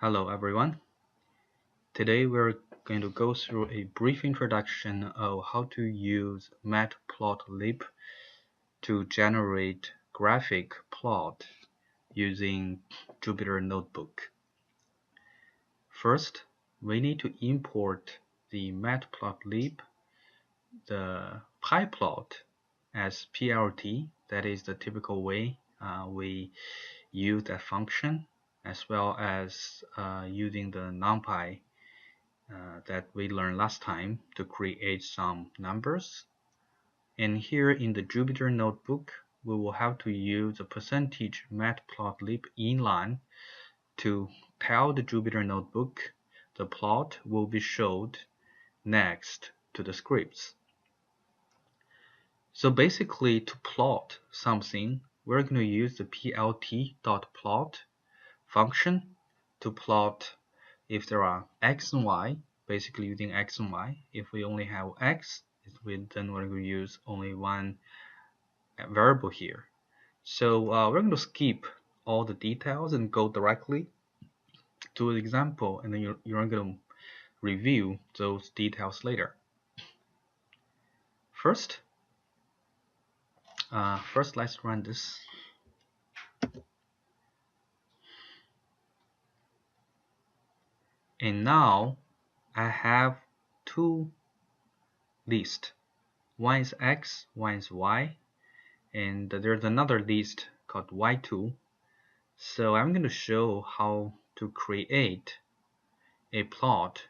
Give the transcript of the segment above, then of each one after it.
Hello everyone. Today we're going to go through a brief introduction of how to use matplotlib to generate graphic plot using Jupyter Notebook. First, we need to import the matplotlib, the pyplot as plt, that is the typical way we use that function, as well as using the numpy that we learned last time to create some numbers. And here in the Jupyter Notebook, we will have to use the percentage matplotlib inline to tell the Jupyter Notebook the plot will be showed next to the scripts. So basically, to plot something, we're going to use the plt.plot function to plot if there are x and y, basically using x and y. If we only have x, then we're going to use only one variable here. So we're going to skip all the details and go directly to the example, and then you're going to review those details later. First, let's run this. And now I have two lists. One is x, one is y, and there's another list called y2. So I'm going to show how to create a plot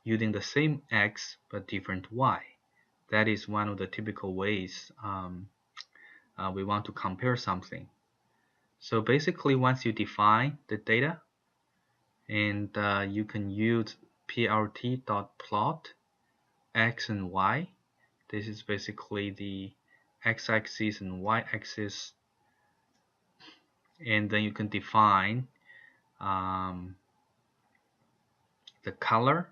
using the same x but different y. That is one of the typical ways we want to compare something. So basically, once you define the data, and you can use plt.plot x and y. This is basically the x-axis and y-axis, and then you can define the color.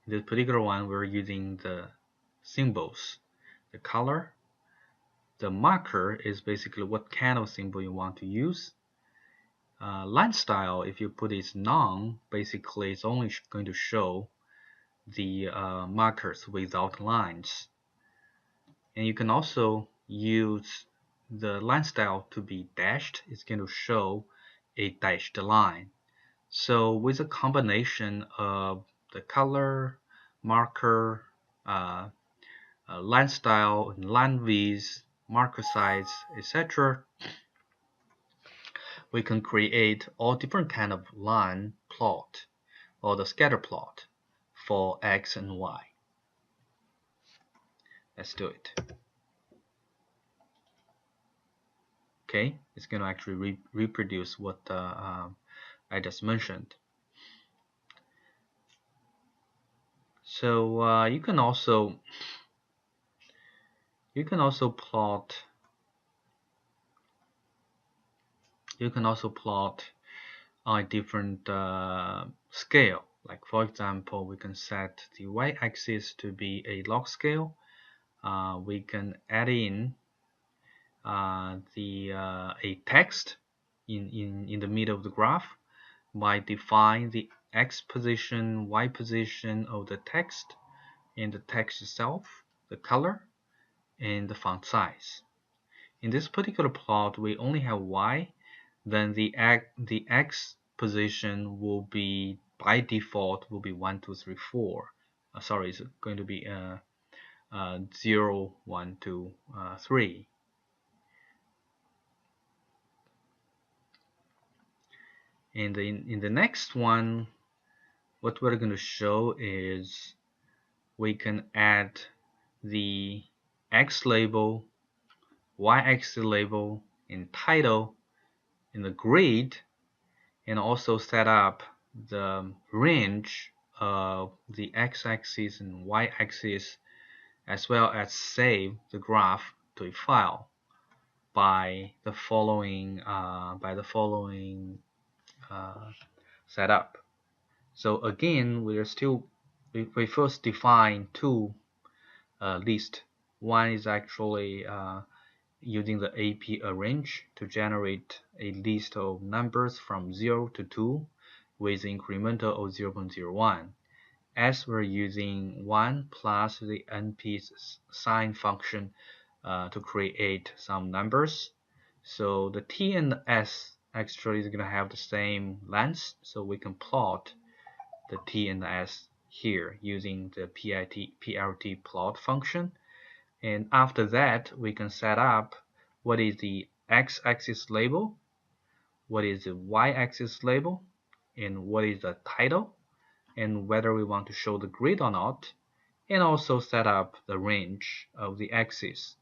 In this particular one, we're using the symbols. The color, the marker is basically what kind of symbol you want to use. Line style, if you put it none, basically it's only going to show the markers without lines. And you can also use the line style to be dashed. It's going to show a dashed line. So with a combination of the color, marker, line style, line width, marker size, etc., we can create all different kind of line plot or the scatter plot for x and y. Let's do it. Okay, it's going to actually reproduce what I just mentioned. So you can also plot on a different scale. Like for example, we can set the y-axis to be a log scale. We can add in a text in the middle of the graph by defining the x position, y position of the text, and the text itself, the color, and the font size. In this particular plot, we only have y. Then the x position will be, by default, will be 1, 2, 3, 4. Sorry, it's going to be 0, 1, 2, 3. And in the next one, what we're going to show is we can add the x label, y-axis label, and title in the grid, and also set up the range of the x-axis and y-axis, as well as save the graph to a file by the following setup. So again, we first define two lists. One is actually using the AP arrange to generate a list of numbers from 0 to 2, with incremental of 0.01. As we're using 1 plus the np sign function to create some numbers. So the t and the s actually is going to have the same length, so we can plot the t and the s here using the plt plot function. And after that, we can set up what is the x-axis label, what is the y-axis label, and what is the title, and whether we want to show the grid or not, and also set up the range of the axis.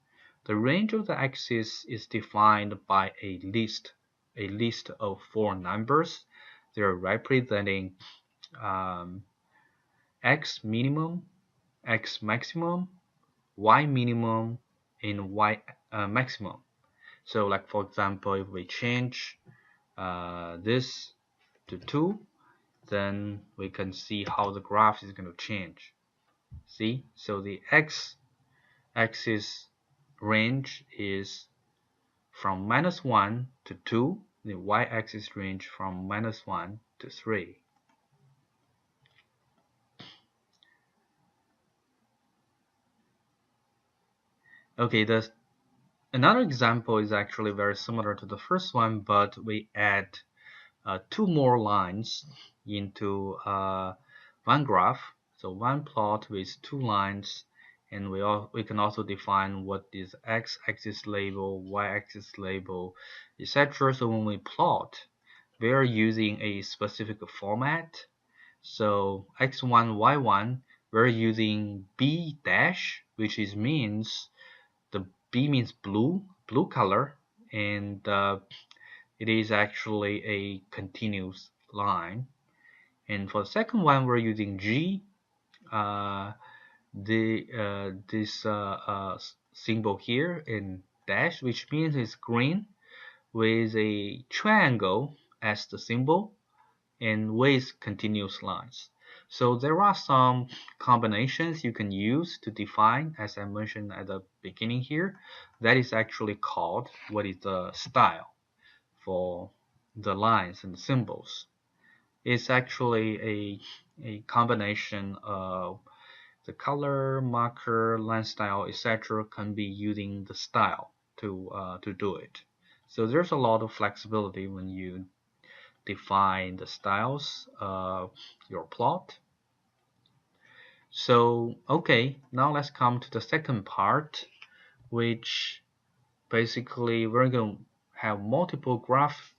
The range of the axis is defined by a list of 4 numbers. They're representing x minimum, x maximum, y minimum, and y maximum. So like for example, if we change this to 2, then we can see how the graph is going to change. See, so the x-axis range is from -1 to 2, the y-axis range from -1 to 3. Okay, another example is actually very similar to the first one, but we add 2 more lines into one graph. So one plot with 2 lines, and we can also define what is x-axis label, y-axis label, etc. So when we plot, we are using a specific format. So x1, y1, we're using b dash, which means the b means blue color, and it is actually a continuous line. And for the second one, we're using G. This symbol here in dash, which means it's green, with a triangle as the symbol and with continuous lines. So there are some combinations you can use to define, as I mentioned at the beginning here. That is actually called what is the style for the lines and the symbols. It's actually a combination of the color, marker, line style, etc. can be using the style to do it. So there's a lot of flexibility when you define the styles of your plot. So okay, now let's come to the second part, which basically we're going to have multiple graphs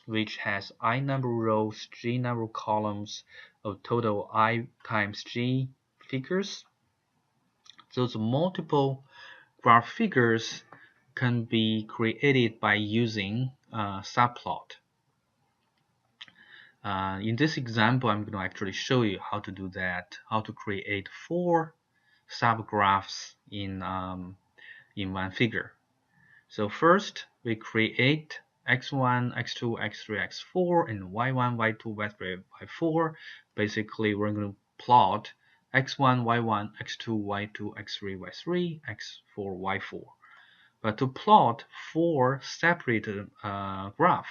which has I number rows, G number columns of total I times G figures. Those multiple graph figures can be created by using subplot. In this example, I'm going to actually show you how to do that, how to create 4 subgraphs in one figure. So first, we create x1, x2, x3, x4, and y1, y2, y3, y4. Basically, we're going to plot x1, y1, x2, y2, x3, y3, x4, y4. But to plot 4 separate graphs,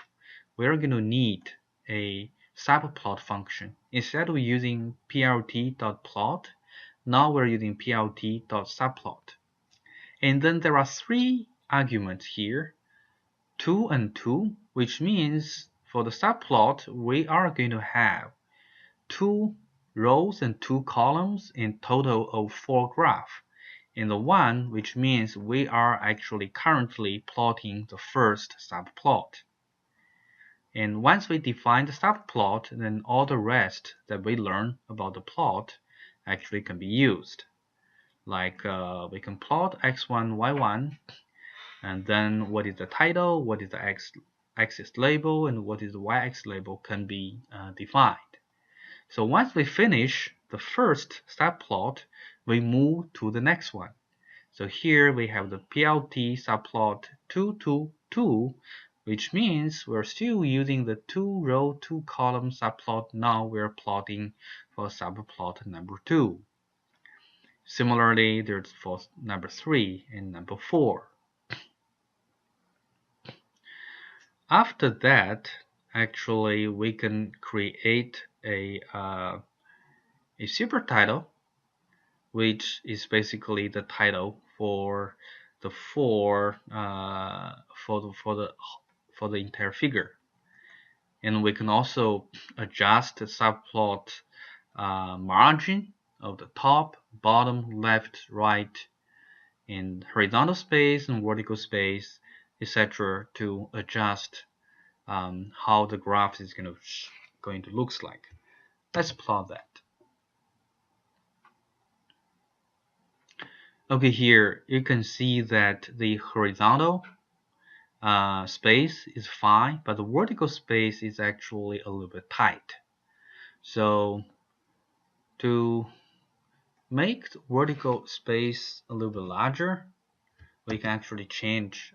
we're going to need a subplot function. Instead of using plt.plot, now we're using plt.subplot. And then there are 3 arguments here, 2 and 2, which means for the subplot, we are going to have 2 rows and 2 columns in total of 4 graphs. And the 1, which means we are actually currently plotting the first subplot. And once we define the subplot, then all the rest that we learn about the plot actually can be used. Like we can plot x1, y1, and then what is the title, what is the x-axis label, and what is the y-axis label can be defined. So once we finish the first subplot, we move to the next one. So here we have the plt subplot 222, which means we're still using the 2 row 2 column subplot. Now we're plotting for subplot number 2. Similarly, there's for number 3 and number 4. After that, actually we can create a super title, which is basically the title for the for the entire figure. And we can also adjust the subplot margin of the top, bottom, left, right, and horizontal space and vertical space, etc., to adjust how the graph is going to look like. Let's plot that. Okay, here you can see that the horizontal space is fine, but the vertical space is actually a little bit tight. So to make the vertical space a little bit larger, we can actually change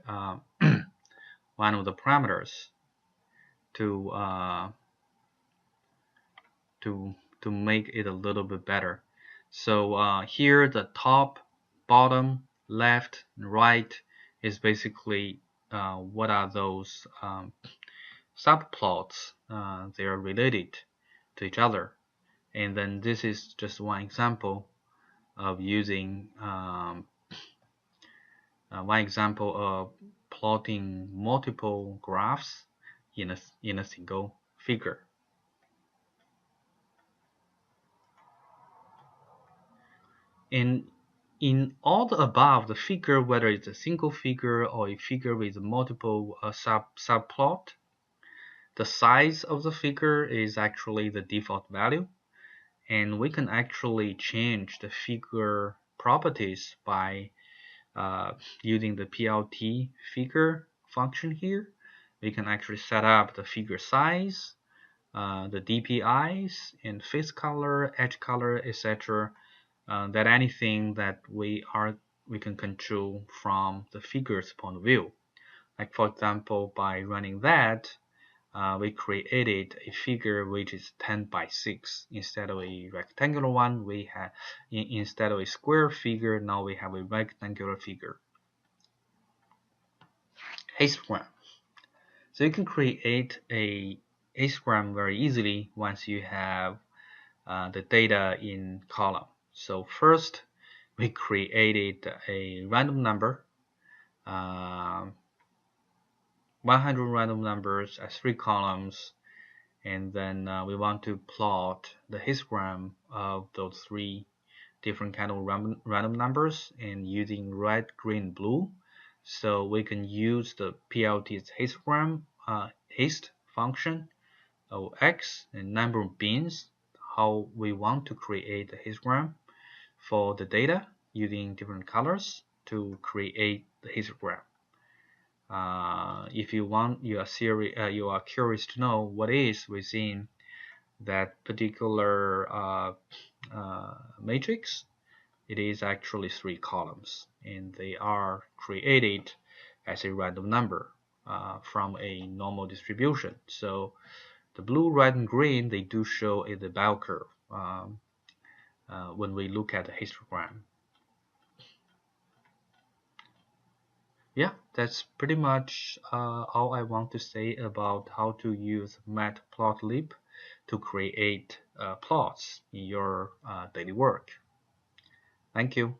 one of the parameters to make it a little bit better. So here the top, bottom, left, and right is basically what are those subplots. They are related to each other. And then this is just one example of using plotting multiple graphs in a single figure. And in all the above, the figure, whether it's a single figure or a figure with multiple subplot, the size of the figure is actually the default value, and we can actually change the figure properties by using the plt figure function here. We can actually set up the figure size, the DPIs, and face color, edge color, etc. That anything that we can control from the figure's point of view. Like for example, by running that, we created a figure which is 10 by 6 instead of a rectangular one. We have instead of a square figure, now we have a rectangular figure. Histogram. So you can create a histogram very easily once you have the data in column. So first, we created a random number, 100 random numbers as 3 columns, and then we want to plot the histogram of those 3 different kind of random numbers, and using red, green, blue. So we can use the plt's histogram hist function of x and number of bins, how we want to create the histogram for the data using different colors to create the histogram. If you want, you are curious to know what is within that particular matrix, it is actually 3 columns, and they are created as a random number from a normal distribution. So the blue, red, and green, they do show in the bell curve when we look at the histogram. Yeah, that's pretty much all I want to say about how to use matplotlib to create plots in your daily work. Thank you.